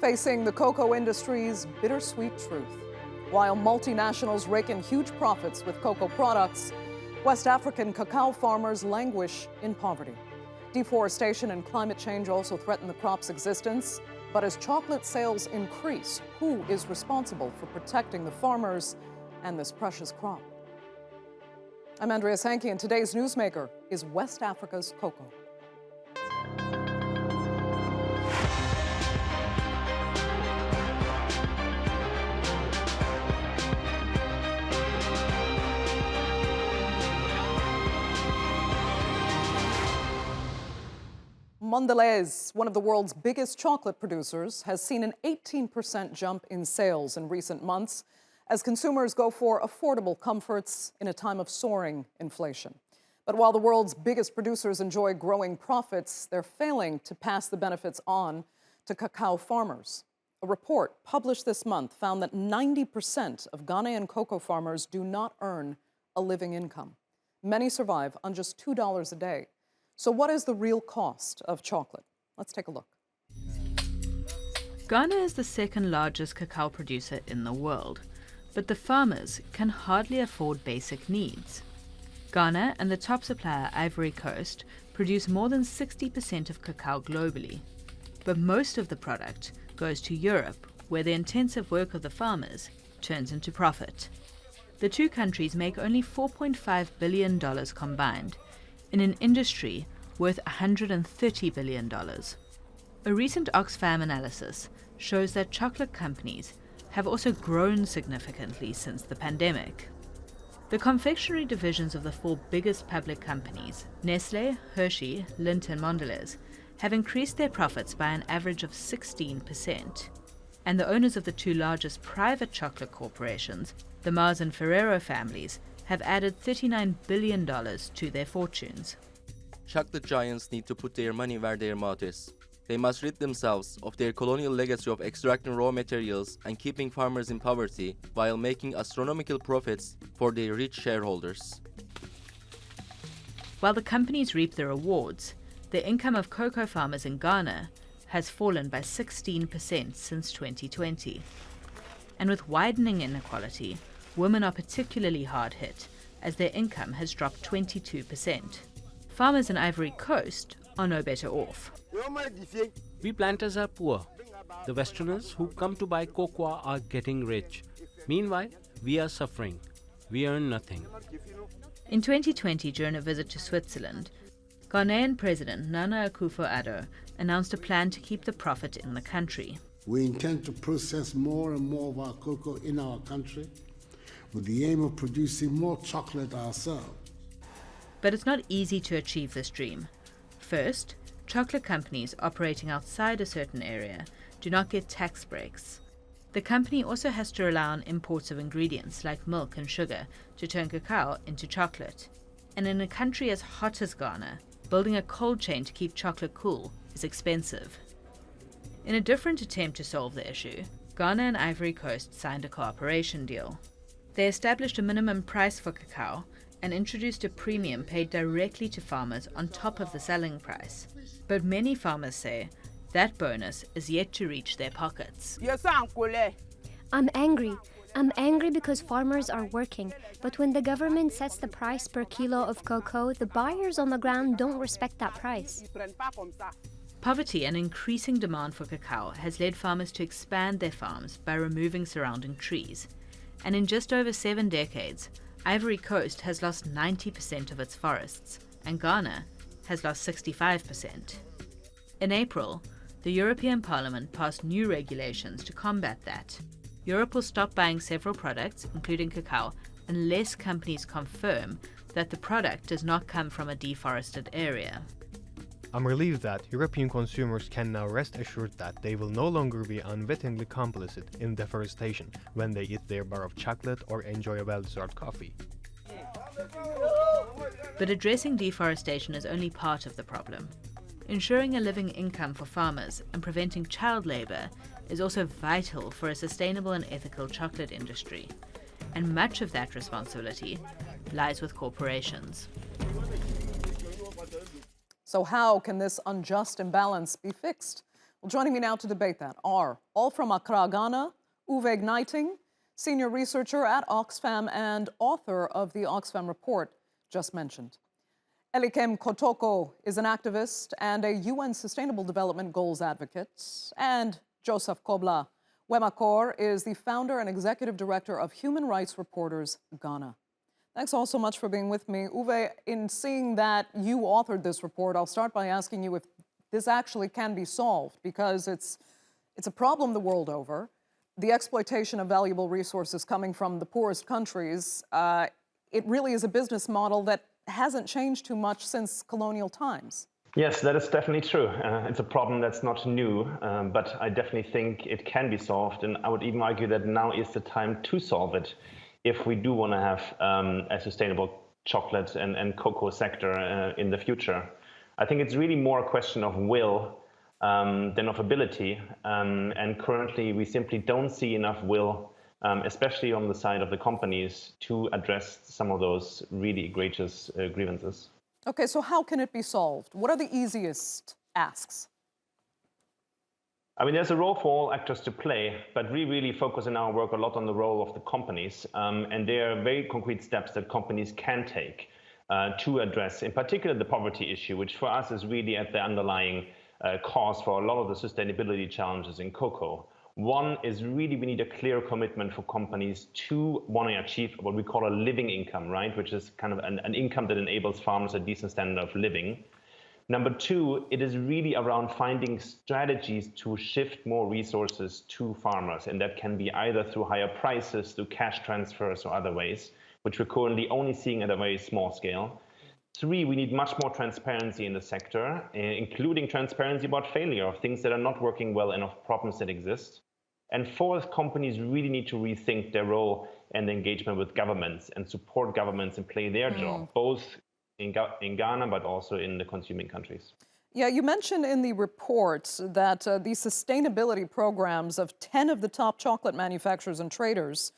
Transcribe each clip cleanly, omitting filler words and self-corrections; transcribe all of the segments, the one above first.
Facing the cocoa industry's bittersweet truth. While multinationals rake in huge profits with cocoa products, West African cacao farmers languish in poverty. Deforestation and climate change also threaten the crop's existence. But as chocolate sales increase, who is responsible for protecting the farmers and this precious crop? I'm Andrea Sankey, and today's newsmaker is West Africa's cocoa. Mondelez, one of the world's biggest chocolate producers, has seen an 18% jump in sales in recent months as consumers go for affordable comforts in a time of soaring inflation. But while the world's biggest producers enjoy growing profits, they're failing to pass the benefits on to cacao farmers. A report published this month found that 90% of Ghanaian cocoa farmers do not earn a living income. Many survive on just $2 a day. So what is the real cost of chocolate? Let's take a look. Ghana is the second largest cacao producer in the world, but the farmers can hardly afford basic needs. Ghana and the top supplier Ivory Coast produce more than 60% of cacao globally, but most of the product goes to Europe, where the intensive work of the farmers turns into profit. The two countries make only $4.5 billion combined, in an industry worth $130 billion. A recent Oxfam analysis shows that chocolate companies have also grown significantly since the pandemic. The confectionery divisions of the four biggest public companies, Nestlé, Hershey, Lindt and Mondelez, have increased their profits by an average of 16%. And the owners of the two largest private chocolate corporations, the Mars and Ferrero families, have added $39 billion to their fortunes. Chocolate giants need to put their money where their mouth is. They must rid themselves of their colonial legacy of extracting raw materials and keeping farmers in poverty while making astronomical profits for their rich shareholders. While the companies reap the rewards, the income of cocoa farmers in Ghana has fallen by 16% since 2020. And with widening inequality, women are particularly hard hit, as their income has dropped 22%. Farmers in Ivory Coast are no better off. We planters are poor. The Westerners who come to buy cocoa are getting rich. Meanwhile, we are suffering. We earn nothing. In 2020, during a visit to Switzerland, Ghanaian President Nana Akufo-Addo announced a plan to keep the profit in the country. We intend to process more and more of our cocoa in our country, with the aim of producing more chocolate ourselves. But it's not easy to achieve this dream. First, chocolate companies operating outside a certain area do not get tax breaks. The company also has to rely on imports of ingredients like milk and sugar to turn cacao into chocolate. And in a country as hot as Ghana, building a cold chain to keep chocolate cool is expensive. In a different attempt to solve the issue, Ghana and Ivory Coast signed a cooperation deal. They established a minimum price for cacao and introduced a premium paid directly to farmers on top of the selling price. But many farmers say that bonus is yet to reach their pockets. I'm angry. I'm angry because farmers are working, but when the government sets the price per kilo of cocoa, the buyers on the ground don't respect that price. Poverty and increasing demand for cacao has led farmers to expand their farms by removing surrounding trees. And in just over 7 decades, Ivory Coast has lost 90% of its forests, and Ghana has lost 65%. In April, the European Parliament passed new regulations to combat that. Europe will stop buying several products, including cacao, unless companies confirm that the product does not come from a deforested area. I'm relieved that European consumers can now rest assured that they will no longer be unwittingly complicit in deforestation when they eat their bar of chocolate or enjoy a well-deserved coffee. But addressing deforestation is only part of the problem. Ensuring a living income for farmers and preventing child labor is also vital for a sustainable and ethical chocolate industry. And much of that responsibility lies with corporations. So how can this unjust imbalance be fixed? Well, joining me now to debate that are, all from Accra, Ghana, Uwe Gneiting, senior researcher at Oxfam and author of the Oxfam report just mentioned. Elikem Kotoko is an activist and a UN Sustainable Development Goals advocate. And Joseph Kobla, Wemakor, is the founder and executive director of Human Rights Reporters Ghana. Thanks all so much for being with me. Uwe, in seeing that you authored this report, I'll start by asking you if this actually can be solved, because it's a problem the world over. The exploitation of valuable resources coming from the poorest countries, it really is a business model that hasn't changed too much since colonial times. Yes, that is definitely true. It's a problem that's not new, but I definitely think it can be solved. And I would even argue that now is the time to solve it if we do want to have a sustainable chocolate and cocoa sector in the future. I think it's really more a question of will than of ability. And currently, we simply don't see enough will, especially on the side of the companies, to address some of those really egregious grievances. Okay, so how can it be solved? What are the easiest asks? I mean, there's a role for all actors to play, but we really focus in our work a lot on the role of the companies. And there are very concrete steps that companies can take to address, in particular, the poverty issue, which for us is really at the underlying cause for a lot of the sustainability challenges in cocoa. One is really we need a clear commitment for companies to want to achieve what we call a living income, right? Which is kind of an income that enables farmers a decent standard of living. Number two, it is really around finding strategies to shift more resources to farmers. And that can be either through higher prices, through cash transfers or other ways, which we're currently only seeing at a very small scale. Three, we need much more transparency in the sector, including transparency about failure of things that are not working well and of problems that exist. And fourth, companies really need to rethink their role and engagement with governments and support governments and play their job, both in Ghana, but also in the consuming countries. Yeah, you mentioned in the report that the sustainability programs of 10 of the top chocolate manufacturers and traders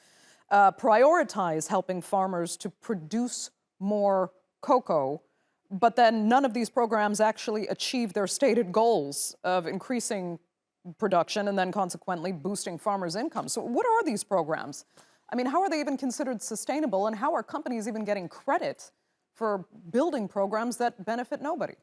prioritize helping farmers to produce more cocoa, but then none of these programs actually achieve their stated goals of increasing production and then consequently boosting farmers' income. So what are these programs? I mean, how are they even considered sustainable, and how are companies even getting credit for building programs that benefit nobody?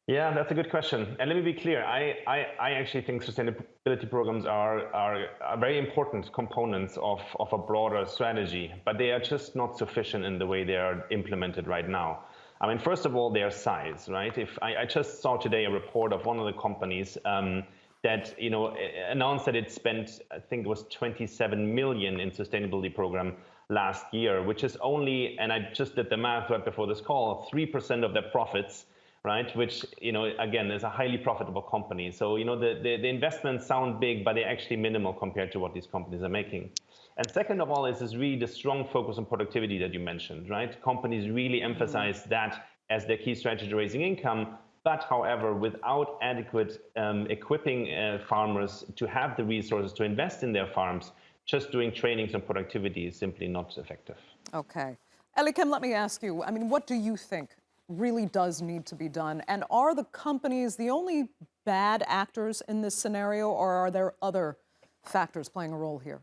Yeah, that's a good question. And let me be clear, I actually think sustainability programs are very important components of a broader strategy, but they are just not sufficient in the way they are implemented right now. I mean, first of all, their size, right? I just saw today a report of one of the companies that announced that it spent, I think it was 27 million in sustainability program last year, which is only, and I just did the math right before this call, 3% of their profits, right? Which, again, is a highly profitable company. So, the investments sound big, but they're actually minimal compared to what these companies are making. And second of all, is really the strong focus on productivity that you mentioned, right? Companies really emphasize that as their key strategy to raising income, but however, without adequate equipping farmers to have the resources to invest in their farms, just doing trainings on productivity is simply not effective. Okay. Elikem, let me ask you, I mean, what do you think really does need to be done? And are the companies the only bad actors in this scenario, or are there other factors playing a role here?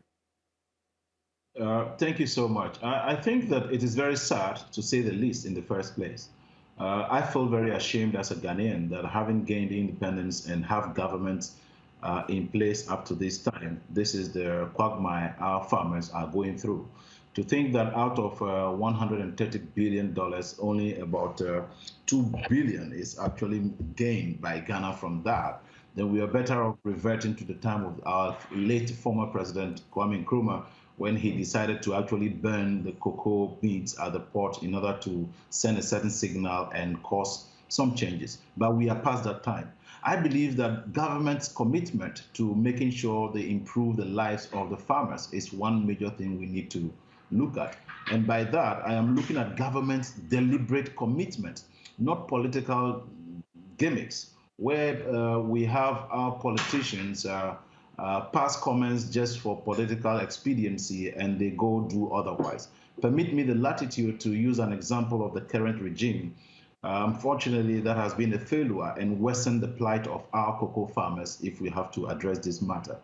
Thank you so much. I think that it is very sad, to say the least, in the first place. I feel very ashamed as a Ghanaian that having gained independence and have governments in place up to this time, this is the quagmire our farmers are going through. To think that out of $130 billion, only about $2 billion is actually gained by Ghana from that, then we are better off reverting to the time of our late former president, Kwame Nkrumah, when he decided to actually burn the cocoa beans at the port in order to send a certain signal and cause some changes. But we are past that time. I believe that government's commitment to making sure they improve the lives of the farmers is one major thing we need to look at. And by that, I am looking at government's deliberate commitment, not political gimmicks, where we have our politicians pass comments just for political expediency and they go do otherwise. Permit me the latitude to use an example of the current regime. Unfortunately, that has been a failure and worsened the plight of our cocoa farmers if we have to address this matter.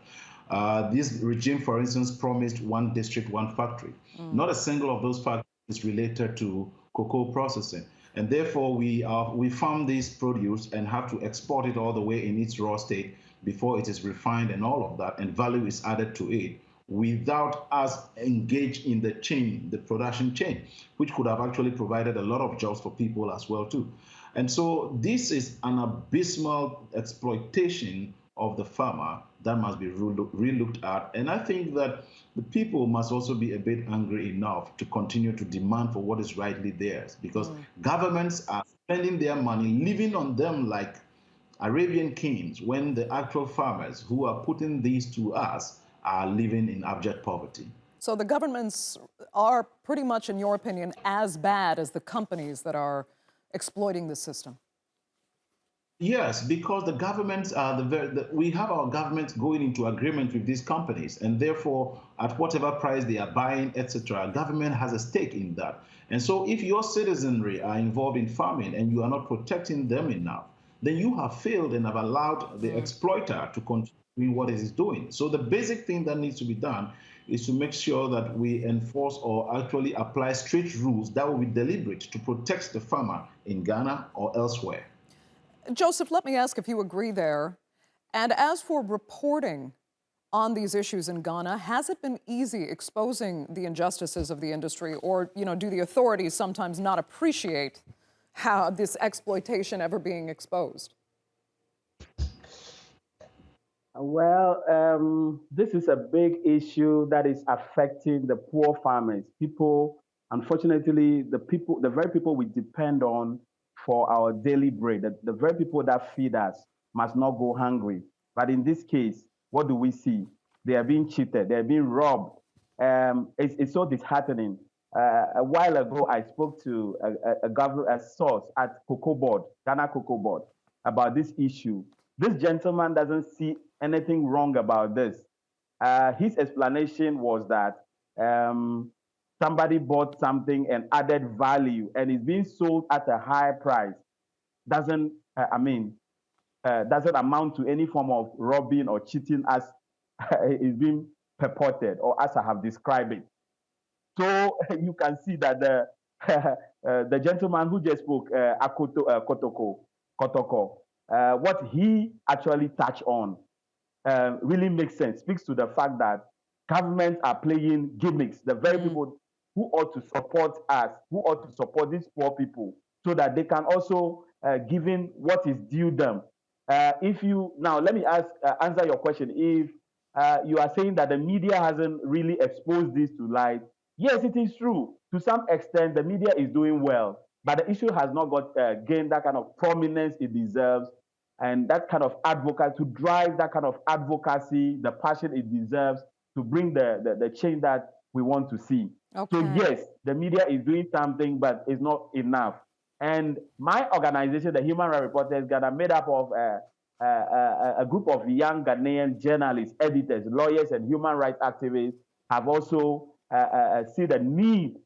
This regime, for instance, promised one district, one factory. Not a single of those factories is related to cocoa processing. And therefore, we farm this produce and have to export it all the way in its raw state before it is refined and all of that, and value is added to it without us engaged in the chain, the production chain, which could have actually provided a lot of jobs for people as well too. And so this is an abysmal exploitation of the farmer that must be relooked at. And I think that the people must also be a bit angry enough to continue to demand for what is rightly theirs, because governments are spending their money, living on them like Arabian kings, when the actual farmers who are putting these to us are living in abject poverty. So the governments are pretty much, in your opinion, as bad as the companies that are exploiting the system. Yes, because the governments are we have our governments going into agreement with these companies, and therefore, at whatever price they are buying, etc., government has a stake in that. And so, if your citizenry are involved in farming and you are not protecting them enough, then you have failed and have allowed the exploiter to continue doing what it is doing. So the basic thing that needs to be done is to make sure that we enforce or actually apply strict rules that will be deliberate to protect the farmer in Ghana or elsewhere. Joseph, let me ask if you agree there. And as for reporting on these issues in Ghana, has it been easy exposing the injustices of the industry, or do the authorities sometimes not appreciate how this exploitation ever being exposed? Well, this is a big issue that is affecting the poor farmers. People, unfortunately, the very people we depend on for our daily bread, the very people that feed us must not go hungry. But in this case, what do we see? They are being cheated. They are being robbed. It's so disheartening. A while ago, I spoke to a source at Cocoa Board, Ghana Cocoa Board, about this issue. This gentleman doesn't see anything wrong about this. His explanation was that somebody bought something and added value and it's being sold at a higher price. Doesn't amount to any form of robbing or cheating as is being purported or as I have described it. So you can see that the gentleman who just spoke, Kotoko, what he actually touched on really makes sense, speaks to the fact that governments are playing gimmicks, the very people who ought to support us, who ought to support these poor people, so that they can also give in what is due them. Now let me answer your question. If you are saying that the media hasn't really exposed this to light, yes, it is true. To some extent, the media is doing well, but the issue has not gained that kind of prominence it deserves, and that kind of advocacy, to drive that kind of advocacy, the passion it deserves, to bring the change that we want to see. Okay. So yes, the media is doing something, but it's not enough. And my organization, the Human Rights Reporters Ghana, made up of a group of young Ghanaian journalists, editors, lawyers, and human rights activists, have also see the need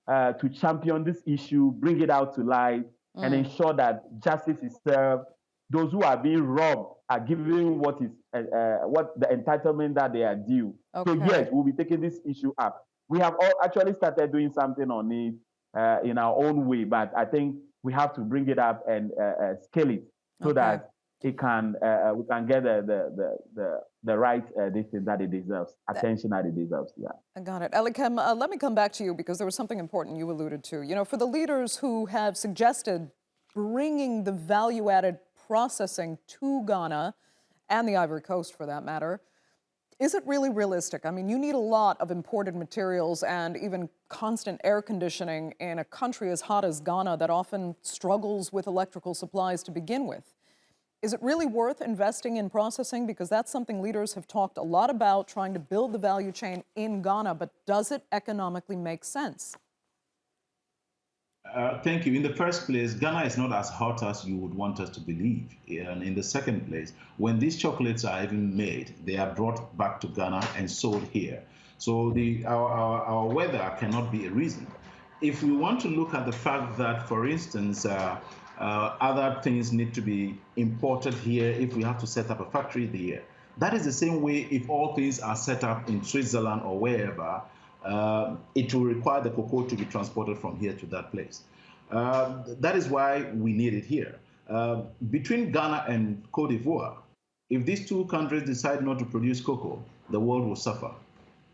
to champion this issue, bring it out to light, and ensure that justice is served. Those who are being robbed are given what the entitlement that they are due. Okay. So yes, we'll be taking this issue up. We have all actually started doing something on it in our own way, but I think we have to bring it up and scale it so that it can we can get the right that it deserves, attention that it deserves. Yeah, I got it. Elikem, let me come back to you because there was something important you alluded to. For the leaders who have suggested bringing the value-added processing to Ghana and the Ivory Coast, for that matter, is it really realistic? I mean, you need a lot of imported materials and even constant air conditioning in a country as hot as Ghana that often struggles with electrical supplies to begin with. Is it really worth investing in processing? Because that's something leaders have talked a lot about, trying to build the value chain in Ghana, but does it economically make sense? Thank you. In the first place, Ghana is not as hot as you would want us to believe. And in the second place, when these chocolates are even made, they are brought back to Ghana and sold here. So our weather cannot be a reason. If we want to look at the fact that, for instance, Other things need to be imported here if we have to set up a factory here. That is the same way if all things are set up in Switzerland or wherever, it will require the cocoa to be transported from here to that place. That is why we need it here. Between Ghana and Cote d'Ivoire, if these two countries decide not to produce cocoa, the world will suffer.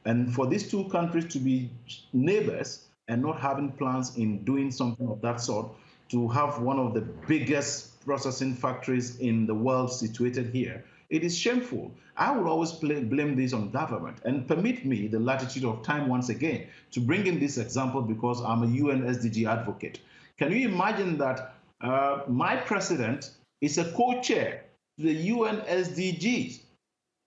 And for these two countries to be neighbors and not having plans in doing something of that sort, to have one of the biggest processing factories in the world situated here, it is shameful. I would always blame this on government. And permit me the latitude of time once again to bring in this example because I'm a UN SDG advocate. Can you imagine that my president is a co-chair to the UN SDGs,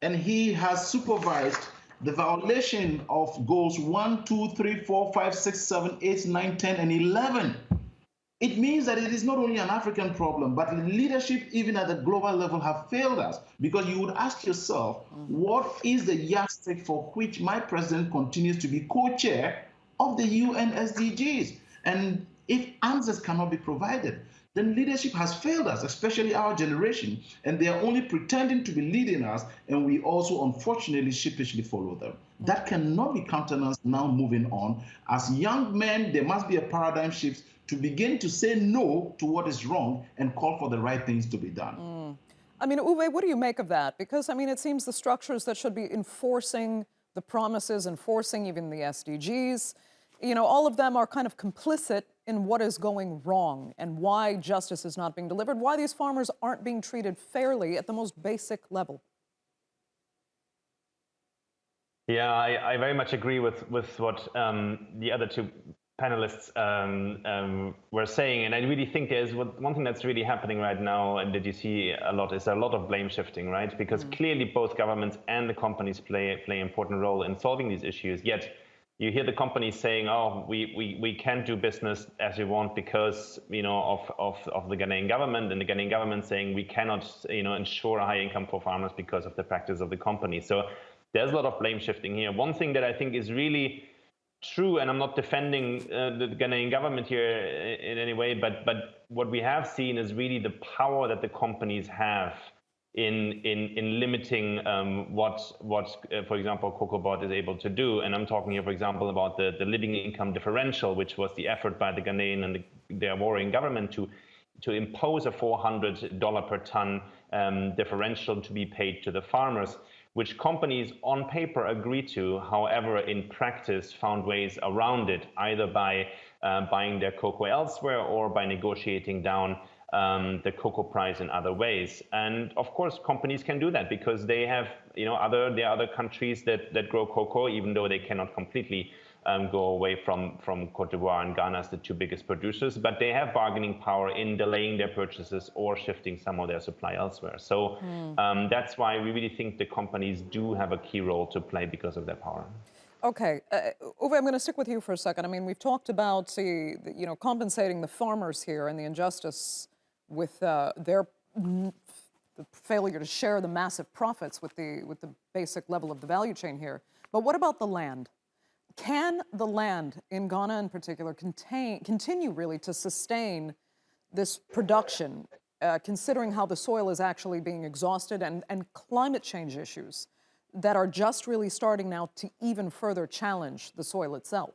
and he has supervised the violation of goals 1, 2, 3, 4, 5, 6, 7, 8, 9, 10, and 11. It means that it is not only an African problem, but leadership, even at the global level, have failed us. Because you would ask yourself, what is the yardstick for which my president continues to be co-chair of the UN SDGs? And if answers cannot be provided, then leadership has failed us, especially our generation, and they are only pretending to be leading us, and we also unfortunately sheepishly follow them. That cannot be countenanced now moving on. As young men, there must be a paradigm shift to begin to say no to what is wrong and call for the right things to be done. I mean, Uwe, what do you make of that? Because, I mean, it seems the structures that should be enforcing the promises, enforcing even the SDGs, you know, all of them are kind of complicit in what is going wrong and why justice is not being delivered, why these farmers aren't being treated fairly at the most basic level. Yeah, I very much agree with what the other two panelists were saying, and I really think there's one thing that's really happening right now, and that you see a lot, is a lot of blame shifting, right? Because clearly both governments and the companies play an important role in solving these issues. Yet you hear the companies saying, "Oh, we can't do business as we want because of the Ghanaian government," and the Ghanaian government saying we cannot ensure a high income for farmers because of the practice of the company. So there's a lot of blame shifting here. One thing that I think is really true, and I'm not defending the Ghanaian government here in any way, but what we have seen is really the power that the companies have in limiting what for example, Cocoa Board is able to do. And I'm talking here, for example, about the living income differential, which was the effort by the Ghanaian and the Ivorian government to impose a $400 per ton differential to be paid to the farmers, which companies on paper agree to, however, in practice found ways around it, either by buying their cocoa elsewhere or by negotiating down the cocoa price in other ways. And of course, companies can do that because they have, there are other countries that grow cocoa, even though they cannot completely go away from Cote d'Ivoire and Ghana as the two biggest producers, but they have bargaining power in delaying their purchases or shifting some of their supply elsewhere. So that's why we really think the companies do have a key role to play because of their power. Okay, Uwe, I'm going to stick with you for a second. I mean, we've talked about compensating the farmers here and the injustice with their failure to share the massive profits with the basic level of the value chain here. But what about the land? Can the land in Ghana in particular continue really to sustain this production, considering how the soil is actually being exhausted and climate change issues that are just really starting now to even further challenge the soil itself?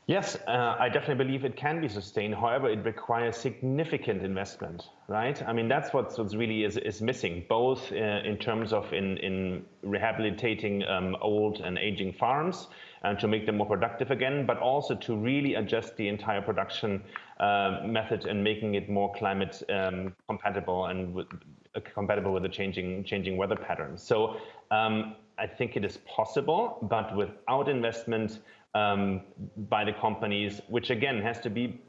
Yes, I definitely believe it can be sustained. However, it requires significant investment, right? I mean, that's what's really is missing, both in terms of in rehabilitating old and aging farms and to make them more productive again, but also to really adjust the entire production method and making it more climate compatible and compatible with the changing weather patterns. So I think it is possible, but without investment by the companies, which again has to be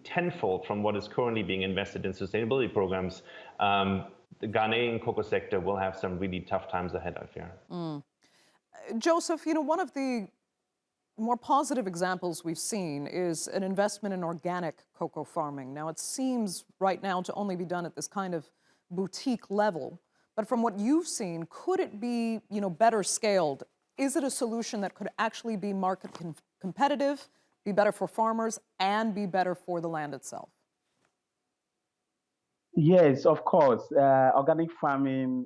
tenfold from what is currently being invested in sustainability programs, the Ghanaian cocoa sector will have some really tough times ahead, I fear. Joseph, one of the more positive examples we've seen is an investment in organic cocoa farming. Now, it seems right now to only be done at this kind of boutique level, but from what you've seen, could it be, better scaled? Is it a solution that could actually be market competitive, be better for farmers and be better for the land itself? Yes, of course. Organic farming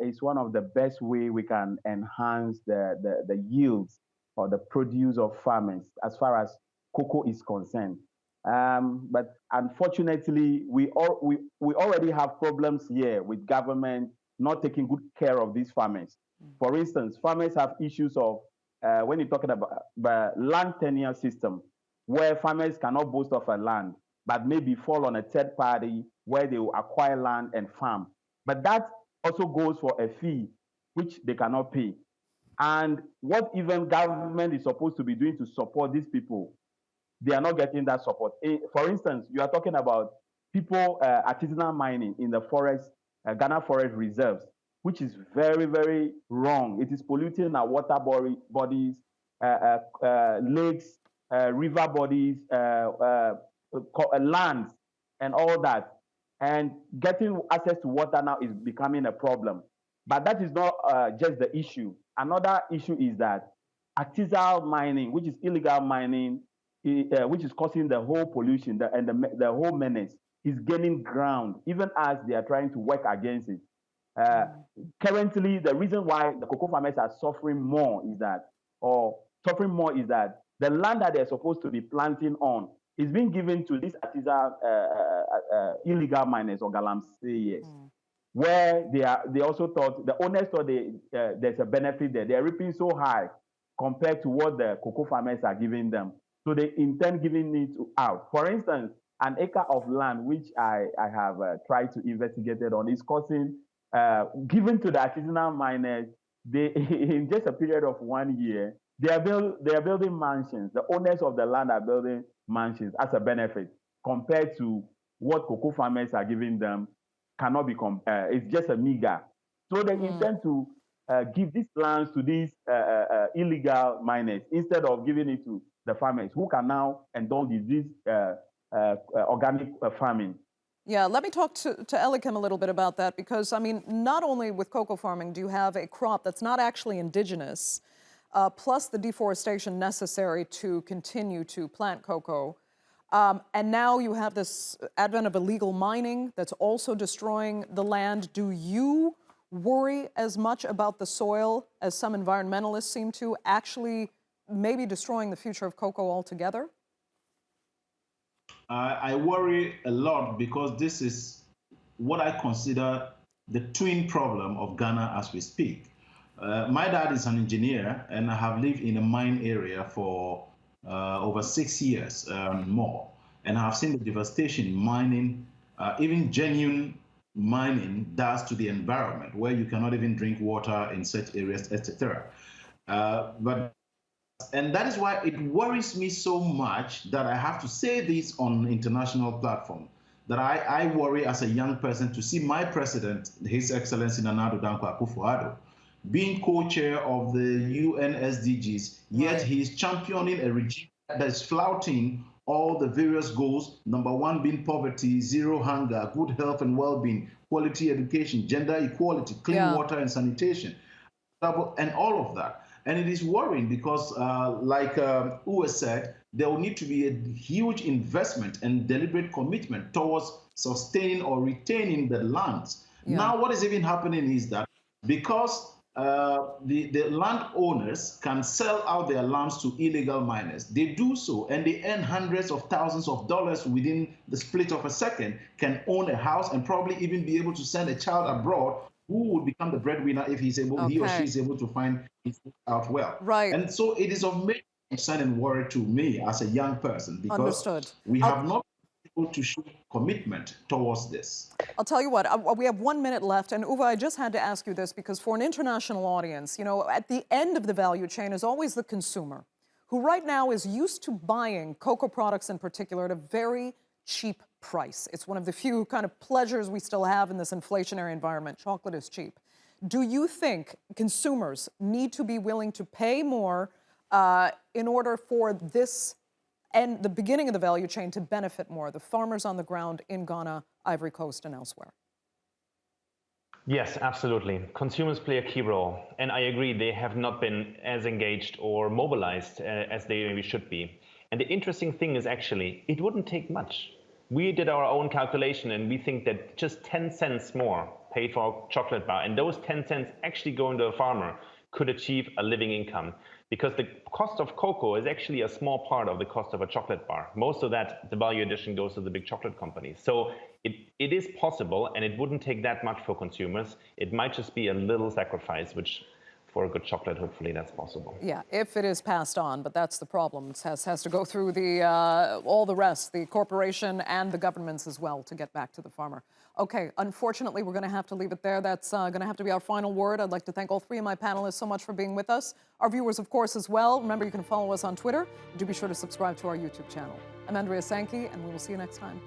is one of the best way we can enhance the yields or the produce of farmers as far as cocoa is concerned. But unfortunately, we already have problems here with government not taking good care of these farmers. For instance, farmers have issues of when you're talking about the land tenure system, where farmers cannot boast of a land, but maybe fall on a third party where they will acquire land and farm. But that also goes for a fee, which they cannot pay. And what even government is supposed to be doing to support these people, they are not getting that support. For instance, you are talking about people artisanal mining in the forest, Ghana forest reserves, which is very, very wrong. It is polluting our water bodies, lakes, river bodies, lands, and all that. And getting access to water now is becoming a problem. But that is not just the issue. Another issue is that artisanal mining, which is illegal mining, which is causing the whole pollution and the whole menace, is gaining ground, even as they are trying to work against it. Currently, the reason why the cocoa farmers are suffering more is that the land that they're supposed to be planting on is being given to these artisanal illegal miners or galamseyers, where they also thought, the owners thought there's a benefit there. They're reaping so high compared to what the cocoa farmers are giving them. So they intend giving it out. For instance, an acre of land, which I have tried to investigate it on, is costing, given to the artisanal miners, in just a period of 1 year, they are building mansions. The owners of the land are building mansions as a benefit compared to what cocoa farmers are giving them. Cannot be compared. It's just a meager. So they intend to give these lands to these illegal miners instead of giving it to the farmers who can now indulge in this organic farming. Yeah, let me talk to Elikem a little bit about that, because, I mean, not only with cocoa farming do you have a crop that's not actually indigenous, plus the deforestation necessary to continue to plant cocoa. And now you have this advent of illegal mining that's also destroying the land. Do you worry as much about the soil as some environmentalists seem to, actually maybe destroying the future of cocoa altogether? I worry a lot because this is what I consider the twin problem of Ghana as we speak. My dad is an engineer, and I have lived in a mine area for over 6 years more. And I have seen the devastation mining, even genuine mining, does to the environment, where you cannot even drink water in such areas, etc. And that is why it worries me so much that I have to say this on an international platform, that I worry as a young person to see my president, His Excellency Nana Addo Dankwa Akufo-Addo, being co-chair of the UN SDGs, yet he is championing a regime that is flouting all the various goals, number one being poverty, zero hunger, good health and well-being, quality education, gender equality, clean water and sanitation, and all of that. And it is worrying because, like Uwe said, there will need to be a huge investment and deliberate commitment towards sustaining or retaining the lands. Now, what is even happening is that because the landowners can sell out their lands to illegal miners, they do so, and they earn hundreds of thousands of dollars within the split of a second, can own a house and probably even be able to send a child abroad who would become the breadwinner if he or she is able to find it out well. Right. And so it is of major concern and worry to me as a young person, because we have not been able to show commitment towards this. I'll tell you what, we have 1 minute left, and Uwe, I just had to ask you this, because for an international audience, you know, at the end of the value chain is always the consumer, who right now is used to buying cocoa products in particular at a very cheap price. It's one of the few kind of pleasures we still have in this inflationary environment. Chocolate is cheap. Do you think consumers need to be willing to pay more in order for this and the beginning of the value chain to benefit more, the farmers on the ground in Ghana, Ivory Coast, and elsewhere? Yes, absolutely. Consumers play a key role. And I agree, they have not been as engaged or mobilized as they maybe should be. And the interesting thing is actually, it wouldn't take much. We did our own calculation and we think that just 10 cents more paid for a chocolate bar, and those 10 cents actually going to a farmer, could achieve a living income. Because the cost of cocoa is actually a small part of the cost of a chocolate bar. Most of that, the value addition, goes to the big chocolate companies. So it is possible, and it wouldn't take that much for consumers. It might just be a little sacrifice, which for a good chocolate, hopefully that's possible. Yeah, if it is passed on, but that's the problem. It has to go through the all the rest, the corporation and the governments as well, to get back to the farmer. Okay, unfortunately, we're going to have to leave it there. That's going to have to be our final word. I'd like to thank all three of my panelists so much for being with us. Our viewers, of course, as well. Remember, you can follow us on Twitter. Do be sure to subscribe to our YouTube channel. I'm Andrea Sankey, and we will see you next time.